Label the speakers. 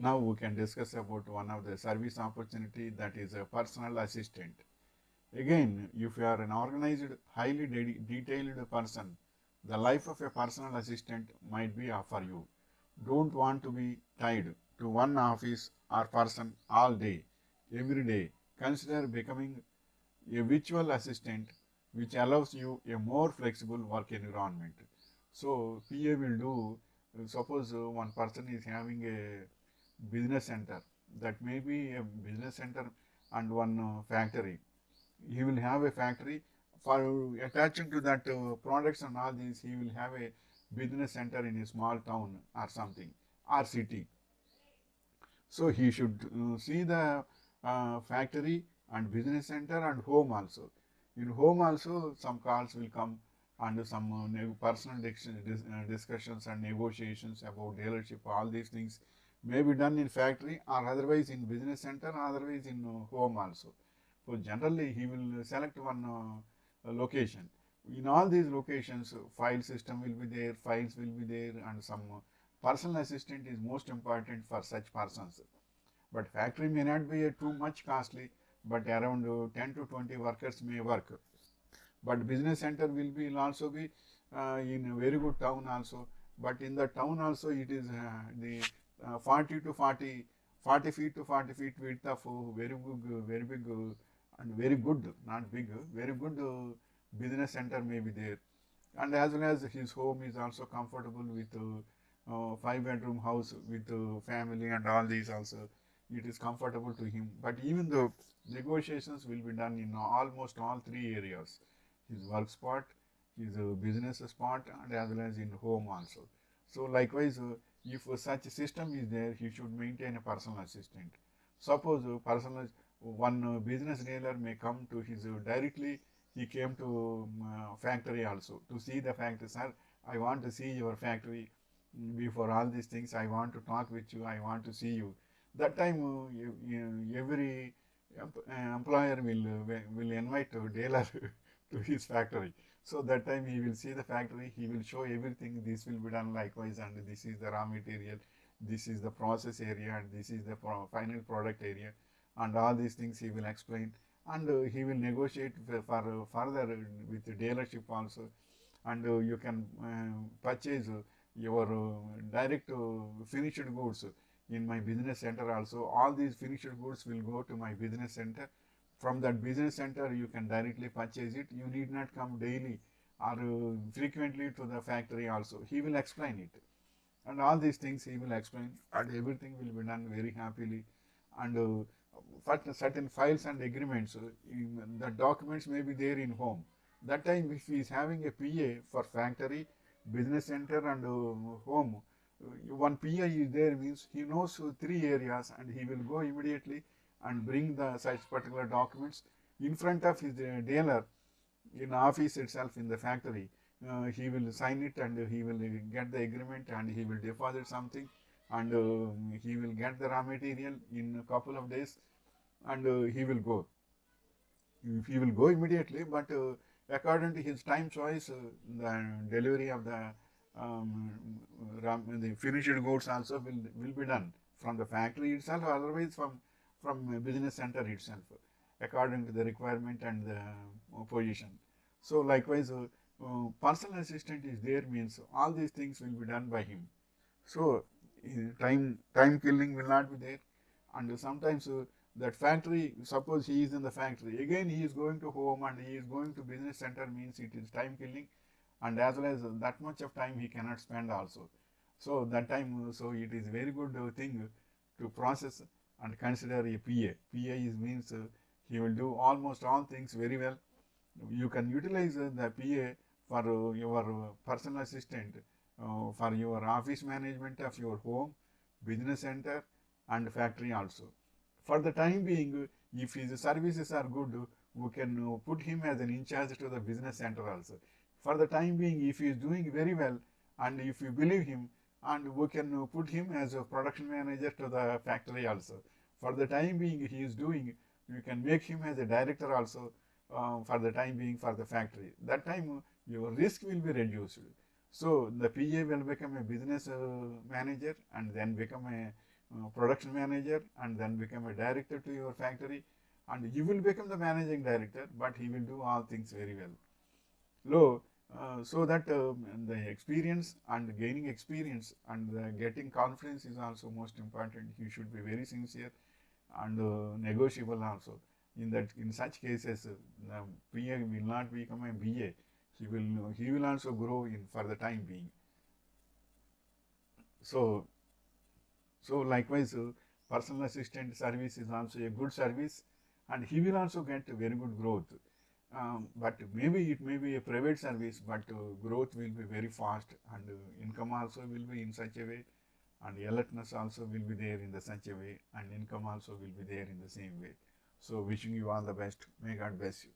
Speaker 1: Now we can discuss about one of the service opportunity, that is a personal assistant. Again, if you are an organized, highly detailed person, the life of a personal assistant might be for you. Don't want to be tied to one office or person all day, every day. Consider becoming a virtual assistant which allows you a more flexible work environment. So PA will do, suppose one person is having a business center, that may be a business center and one factory. He will have a factory for attaching to that products and all these. He will have a business center in a small town or something, or city. So he should see the factory and business center and home also. In home also some calls will come, and some personal discussions and negotiations about dealership. All these things may be done in factory, or otherwise in business center, or otherwise in home also. So generally he will select one location. In all these locations, file system will be there, files will be there, and some personal assistant is most important for such persons. But factory may not be too much costly, but around 10 to 20 workers may work. But business center will also be in a very good town also. But in the town also it is the 40 to 40 feet to 40 feet width of very big and very good, not big, very good business center may be there. And as well as his home is also comfortable with 5 bedroom house with family and all these also. It is comfortable to him. But even though negotiations will be done in almost all three areas, his work spot, his business spot, and as well as in home also. So likewise, if such a system is there, he should maintain a personal assistant. Suppose one business dealer may come to his directly. He came to factory also to see the factory. Sir, I want to see your factory. Before all these things, I want to talk with you. I want to see you. That time, every employer will invite a dealer to his factory. So that time he will see the factory. He will show everything. This will be done likewise, and this is the raw material. This is the process area, and this is the final product area, and all these things he will explain. And he will negotiate for further with the dealership also. And you can purchase your direct finished goods in my business center also. All these finished goods will go to my business center. From that business center you can directly purchase it. You need not come daily or frequently to the factory also. He will explain it, and all these things he will explain, and everything will be done very happily. And for certain files and agreements, the documents may be there in home. That time if he is having a PA for factory, business center, and home, one PA is there means he knows three areas, and he will go immediately and bring the such particular documents in front of his dealer in office itself in the factory. He will sign it, and he will get the agreement, and he will deposit something, and he will get the raw material in a couple of days, and he will go. He will go immediately, but according to his time choice, the delivery of um, the finished goods also will be done from the factory itself, or otherwise from a business center itself, according to the requirement and the position. So likewise, personal assistant is there means all these things will be done by him. So time killing will not be there. And sometimes that factory, suppose he is in the factory, again he is going to home and he is going to business center, means it is time killing, and as well as that much of time he cannot spend also. So that time, so it is very good thing to process and consider a PA. PA is means he will do almost all things very well. You can utilize the PA for your personal assistant, for your office management of your home, business center, and factory also. For the time being, if his services are good, we can put him as an in charge to the business center also. For the time being, if he is doing very well, and if you believe him, and we can put him as a production manager to the factory also. For the time being he is doing, you can make him as a director also, for the time being for the factory. That time your risk will be reduced. So the PA will become a business manager, and then become a production manager and then become a director to your factory, and you will become the managing director, but he will do all things very well. So that the experience and gaining experience and getting confidence is also most important. You should be very sincere and negotiable also. In such cases, the PA will not become a BA. He will also grow in for the time being. So likewise, personal assistant service is also a good service, and he will also get very good growth. But maybe it may be a private service, but growth will be very fast, and income also will be in such a way, and alertness also will be there in the such a way, and income also will be there in the same way. So wishing you all the best. May God bless you.